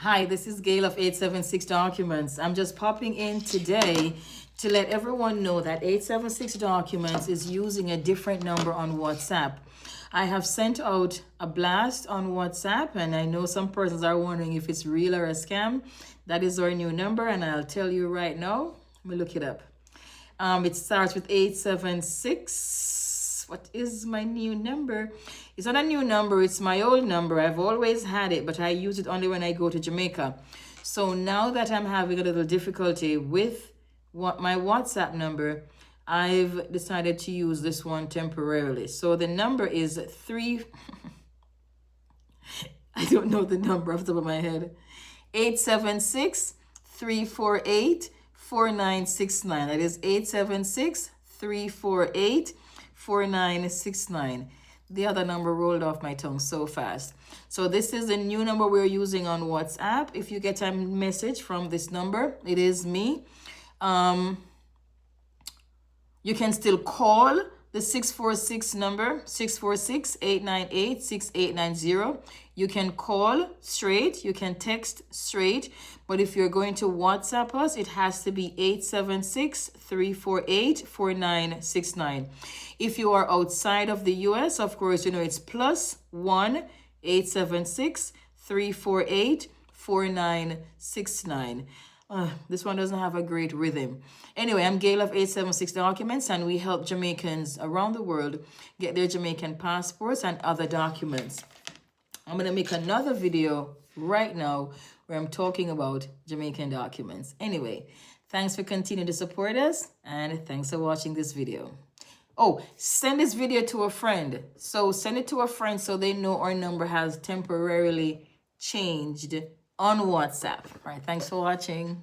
Hi, this is Gail of 876 Documents. I'm just popping in today to let everyone know that 876 Documents is using a different number on WhatsApp. I have sent out a blast on WhatsApp, and I know some persons are wondering if it's real or a scam. That is our new number, and I'll tell you right now. Let me look it up. It starts with 876. What is my new number? It's not a new number, it's my old number. I've always had it, but I use it only when I go to Jamaica. So now that I'm having a little difficulty with my WhatsApp number, I've decided to use this one temporarily. So the number is I don't know the number off the top of my head. 876-348-4969. That is 876-348-4969. The other number rolled off my tongue so fast. So this is the new number we're using on WhatsApp. If you get a message from this number, it is me. You can still call the 646 number, 646-898-6890. You can call straight, you can text straight, but if you're going to WhatsApp us, it has to be 876-348-4969. If you are outside of the US, of course, you know it's +1 876-348-4969. This one doesn't have a great rhythm. Anyway, I'm Gail of 876 Documents, and we help Jamaicans around the world get their Jamaican passports and other documents. I'm going to make another video right now where I'm talking about Jamaican documents. Anyway, thanks for continuing to support us, and thanks for watching this video. Oh, send this video to a friend. So send it to a friend so they know our number has temporarily changed on WhatsApp. All right, thanks for watching.